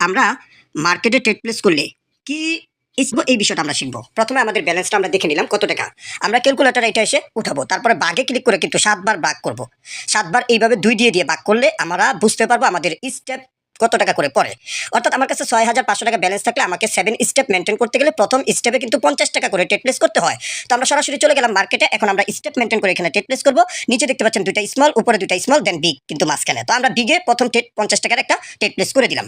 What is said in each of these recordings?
আমরা মার্কেটে trade place করলে কি এই বিষয়টা আমরা শিখবো। প্রথমে আমাদের ব্যালেন্সটা আমরা দেখে নিলাম কত টাকা। আমরা ক্যালকুলেটর এটা এসে উঠাবো, তারপরে বাঘে ক্লিক করে কিন্তু 7 বার ভাগ করব। 7 বার এইভাবে 2 দিয়ে ভাগ করলে আমরা বুঝতে পারবো আমাদের স্টেপ কত টাকা করে পড়ে। অর্থাৎ আমার কাছে 6500 টাকা ব্যালেন্স থাকলে আমাকে 7 স্টেপ মেনটেন করতে গেলে প্রথম স্টেপে কিন্তু 50 টাকা করে ট্রেড প্লেস করতে হয়। তো আমরা সরাসরি চলে গেলাম মার্কেটে। এখন আমরা স্টেপ মেনটেন করে এখানে ট্রেড প্লেস করবো। নিচে দেখতে পাচ্ছেন দুইটা স্মল, উপরে দুইটা স্মল, দেন বিগ কিন্তু মাঝখানে। তো আমরা বিগে প্রথম 50 টাকার একটা ট্রেড প্লেস করে দিলাম।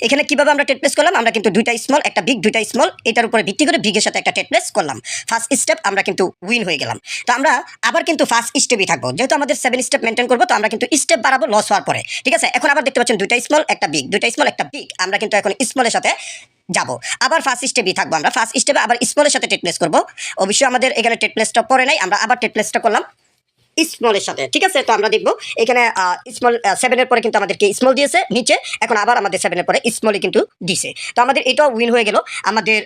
এখানে কিভাবে আমরা ট্রেড প্লেস করলাম, আমরা কিন্তু দুইটা স্মল একটা বিগ, দুইটা স্মল, এটার উপরে ভিত্তি করে বিগের সাথে একটা ট্রেড প্লেস করলাম। ফার্স্ট স্টেপ আমরা কিন্তু উইন হয়ে গেলাম। তো আমরা আবার কিন্তু ফার্স্ট স্টেপই থাকবো, যেহেতু আমাদের 7 স্টেপ মেনটেন করবো। তো আমরা কিন্তু স্টেপ বাড়াবো লস হওয়ার পরে, ঠিক আছে। এখন আবার দেখতে পাচ্ছেন দুইটা স্মল একটা বিগ, দুইটা স্মল একটা বিগ। আমরা কিন্তু এখন স্মলের সাথে যাবো, আবার ফার্স্ট স্টেপই থাকবো। আমরা ফার্স্ট স্টেপে আবার স্মলের সাথে ট্রেড প্লেস করবো। অবশ্যই আমাদের এখানে ট্রেড প্লেসটা পরে নাই, আমরা আবার ট্রেড প্লেসটা করলাম স্মলের সাথে, ঠিক আছে। তো আমরা দেখবো এখানে স্মল 7 এর পরে কিন্তু আমাদেরকে স্মল দিয়েছে নিচে, এখন আবার আমাদের 7 এর পরে স্মলই কিন্তু দিছে। তো আমাদের এটাও উইন হয়ে গেল, আমাদের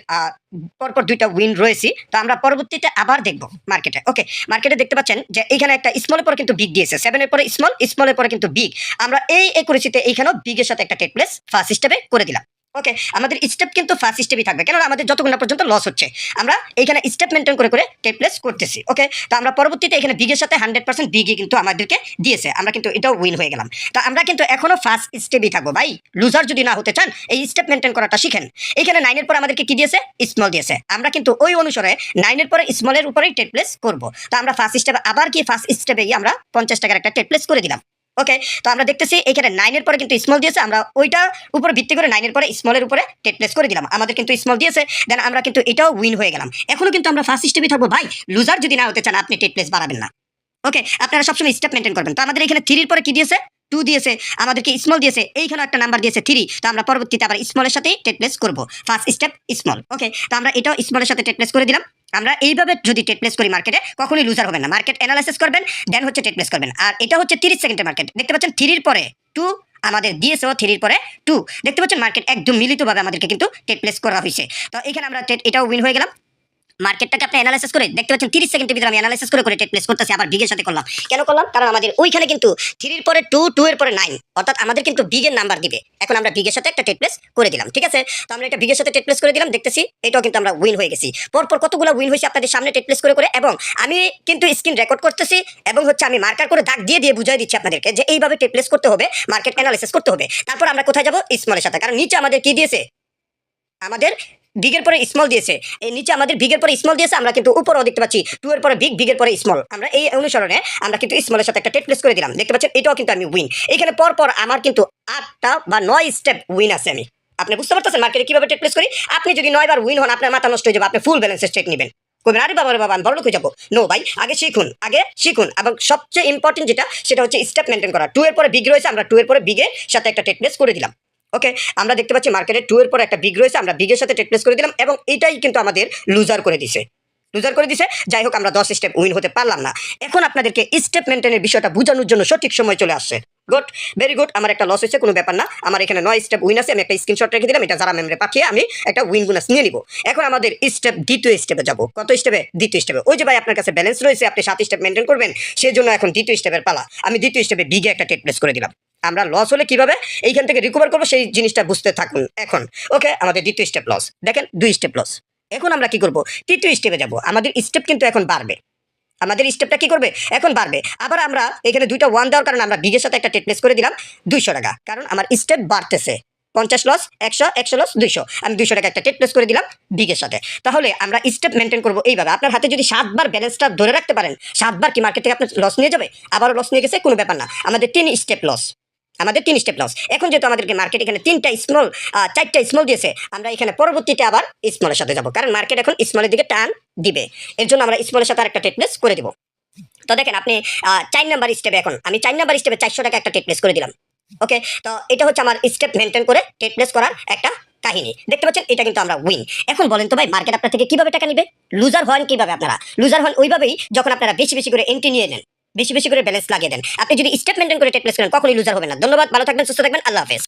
পরপর দুইটা উইন রয়েছে। তো আমরা পরবর্তীতে আবার দেখবো মার্কেটে। ওকে, মার্কেটে দেখতে পাচ্ছেন যে এখানে একটা স্মলের পরে কিন্তু বিগ দিয়েছে, 7 এর পরে স্মল, স্মলের পরে কিন্তু বিগ। আমরা এই একুরেসিতে এইখানেও বিগের সাথে একটা ট্রেড প্লেস ফার্স্ট স্টেপে করে দিলাম। ওকে, আমাদের স্টেপ কিন্তু ফার্স্ট স্টেপই থাকবে, কেন আমাদের যতক্ষণ না পর্যন্ত লস হচ্ছে আমরা এইখানে স্টেপ মেনটেন করে ট্রেড প্লেস করতেছি। ওকে, তো আমরা পরবর্তীতে এখানে বিগের সাথে 100% বিগই কিন্তু আমাদেরকে দিয়েছে, আমরা কিন্তু এটাও উইন হয়ে গেলাম। তো আমরা কিন্তু এখনো ফার্স্ট স্টেপই থাকবো ভাই। লুজার যদি না হতে চান এই স্টেপ মেনটেন করাটা শিখেন। এখানে 9 এর পর আমাদেরকে কি দিয়েছে, স্মল দিয়েছে। আমরা কিন্তু ওই অনুসারে 9 এর পরে স্মলের উপরেই ট্রেড প্লেস করবো। তো আমরা ফার্স্ট স্টেপে আবার কি ফার্স্ট স্টেপেই আমরা 50 টাকার একটা ট্রেড প্লেস করে দিলাম। ওকে, তো আমরা দেখতেছি এখানে 9 এর পরে কিন্তু স্মল দিয়েছে, আমরা ওইটার উপর ভিত্তি করে 9 এর পরে স্মলের উপরে ট্রেড প্লেস করে দিলাম। আমাদের কিন্তু স্মল দিয়েছে, দেন আমরা কিন্তু এটাও উইন হয়ে গেলাম। এখনো কিন্তু আমরা ফার্স্ট স্টেপে থাকবো ভাই। লুজার যদি না হতে চান আপনি ট্রেড প্লেস বাড়াবেন না। ওকে, আপনারা সবসময় স্টেপ মেনটেন করবেন। তো আমাদের এখানে 3 এর পরে কি দিয়েছে, 2 দিয়েছে, আমাদেরকে স্মল দিয়েছে, এইখানে একটা নাম্বার দিয়েছে 3। তো আমরা পরবর্তীতে আবার স্মলের সাথেই ট্রেড প্লেস করবো, ফার্স্ট স্টেপ স্মল। ওকে, তো আমরা এটাও স্মলের সাথে ট্রেড প্লেস করে দিলাম। আমরা এইভাবে যদি ট্রেড প্লেস করি মার্কেটে কখনোই লুজার হবেন না। মার্কেট অ্যানালাইসিস করবেন, দেন হচ্ছে ট্রেড প্লেস করবেন। আর এটা হচ্ছে 30 সেকেন্ডের মার্কেট। দেখতে পাচ্ছেন 3 এর পরে 2 আমাদের দিয়েছে, 3 এর পরে 2। দেখতে পাচ্ছেন মার্কেট একদম মিলিতভাবে আমাদেরকে কিন্তু ট্রেড প্লেস করা হয়েছে। তো এখানে আমরা এটাও উইন হয়ে গেলাম। মার্কেটটাকে আপনি অ্যানালাইসিস করে দেখতে পাচ্ছেন 30 সেকেন্ডের ভিতরে আমি অ্যানালাইসিস করে ট্রেড প্লেস করতেছি আবার বিগের সাথে করলাম। কেন করলাম, কারণ আমাদের ওইখানে কিন্তু 3 এর পরে 2, 2 এর পরে 9, অর্থাৎ আমাদের কিন্তু বিগের নাম্বার দিবে। এখন আমরা বিগের সাথে একটা ট্রেড প্লেস করে দিলাম, ঠিক আছে। তো আমরা এটা বিগের সাথে ট্রেড প্লেস করে দিলাম, দেখতেছি এটাও কিন্তু আমরা উইন হয়ে গেছি। পরপর কতগুলো উইন হয়েছে আপনাদের সামনে ট্রেড প্লেস করে এবং আমি কিন্তু স্ক্রিন রেকর্ড করতেছি এবং হচ্ছে আমি মার্কার করে দাগ দিয়ে বুঝাই দিচ্ছি আপনাদেরকে যে এইভাবে ট্রেড প্লেস করতে হবে, মার্কেট অ্যানালাইসিস করতে হবে। তারপর আমরা কোথায় যাব, স্মলের সাথে, কারণ নিচে আমাদের কি দিয়েছে, আমাদের বিগের পরে স্মল দিয়েছে। এই নিচে আমাদের বিগের পরে স্মল দিয়েছে, আমরা কিন্তু উপরেও দেখতে পাচ্ছি 2 এর পরে বিগ, বিগের পরে স্মল। আমরা এই অনুসরণে আমরা কিন্তু স্মলের সাথে একটা ট্রেড প্লেস করে দিলাম। দেখতে পাচ্ছেন এটাও কিন্তু আমি উইন। এখানে পরপর আমার কিন্তু 8টা বা 9 স্টেপ উইন আছে। আমি আপনি বুঝতে পারতেছেন মার্কেটে কিভাবে ট্রেড প্লেস করি। আপনি যদি 9 বার উইন হন আপনার মাথা নষ্ট হয়ে যাবে, আপনি ফুল ব্যালেন্সের ট্রেড নেবেন, কইবেন আরে বাবা রে বাবা আমি বড় লোক হয়ে যাবো। নো ভাই, আগে শিখুন। এবং সবচেয়ে ইম্পর্টেন্ট যেটা সেটা হচ্ছে স্টেপ মেনটেন করা। 2 এর পরে বিগ রয়েছে, আমরা 2 এর পরে বিগের সাথে একটা ট্রেড প্লেস করে দিলাম। ওকে, আমরা দেখতে পাচ্ছি মার্কেটে 2 এর পর একটা বিগ রয়েছে, আমরা বিগের সাথে ট্রেড প্লেস করে দিলাম এবং এটাই কিন্তু আমাদের লুজার করে দিছে। যাই হোক, আমরা 10 স্টেপ উইন হতে পারলাম না। এখন আপনাদেরকে স্টেপ মেনটেনের বিষয়টা বোঝানোর জন্য সঠিক সময় চলে আসছে। Good, very good. আমার একটা লস হয়েছে, কোনো ব্যাপার না। আমার এখানে 9 স্টেপ উইন আছে, আমি একটা স্ক্রিনশট রেখে দিলাম, এটা যারা মেমরে পাঠিয়ে আমি একটা উইন বোনাস নিয়ে নিব। এখন আমাদের স্টেপ দ্বিতীয় স্টেপে যাব। কত স্টেপে, দ্বিতীয় স্টেপে। ওই যে ভাই আপনার কাছে ব্যালেন্স রয়েছে, আপনি 7 স্টেপ মেনটেন করবেন, সেজন্য এখন দ্বিতীয় স্টেপের পালা। আমি দ্বিতীয় স্টেপে বিগে একটা ট্রেড প্লেস করে দিলাম। আমরা লস হলে কিভাবে এইখান থেকে রিকভার করবো সেই জিনিসটা বুঝতে থাকুন এখন। ওকে, আমাদের দ্বিতীয় স্টেপ লস, দেখেন 2 স্টেপ লস। এখন আমরা কি করব, তৃতীয় স্টেপে যাব। আমাদের স্টেপ কিন্তু এখন বাড়বে, আমাদের স্টেপটা কি করবে, এখন বাড়বে। আবার আমরা এখানে 2টা 1 দেওয়ার কারণে আমরা বিগের সাথে একটা ট্রেড প্লেস করে দিলাম 200 টাকা, কারণ আমার স্টেপ বাড়তেছে। 50 লস, 100, 100 লস, 200। আমি 200 টাকা একটা ট্রেড প্লেস করে দিলাম বিগের সাথে। তাহলে আমরা স্টেপ মেনটেন করবো এইভাবে। আপনার হাতে যদি 7 বার ব্যালেন্সটা ধরে রাখতে পারেন, 7 বার কি মার্কেট থেকে আপনার লস নিয়ে যাবে, আবারও লস নিয়ে গেছে, কোনো ব্যাপার না। আমাদের 3 স্টেপ লস, আমাদের 3 স্টেপ লস। এখন যেহেতু আমাদেরকে মার্কেট এখানে 3টা স্মল 4টা স্মল দিয়েছে, আমরা এখানে পরবর্তীতে আবার স্মলের সাথে যাব, কারণ মার্কেট এখন স্মলের দিকে টান দিবে। এর জন্য আমরা স্মলের সাথে আরেকটা ট্রেড প্লেস করে দিব। তো দেখেন আপনি 4 নাম্বার স্টেপে, এখন আমি 4 নাম্বার স্টেপে 400 টাকা একটা ট্রেড প্লেস করে দিলাম। ওকে, তো এটা হচ্ছে আমার স্টেপ মেনটেন করে ট্রেড প্লেস করার একটা কাহিনী। দেখতে পাচ্ছেন এটা কিন্তু আমরা উইন। এখন বলেন তো ভাই, মার্কেট আপনার থেকে কিভাবে টাকা নিবে? লুজার হন কিভাবে? আপনারা লুজার হন ওইভাবেই যখন আপনারা বেশি বেশি করে এন্ট্রি নিয়ে নেন, বেশি বেশি করে ব্যালেন্স লাগিয়ে দেন। আপনি যদি স্টেপ মেনটেন করে ট্রেড প্লেস করেন কখনোই লুজার হবেন না। ধন্যবাদ, ভালো থাকবেন, সুস্থ থাকবেন, আল্লাহ হাফেজ।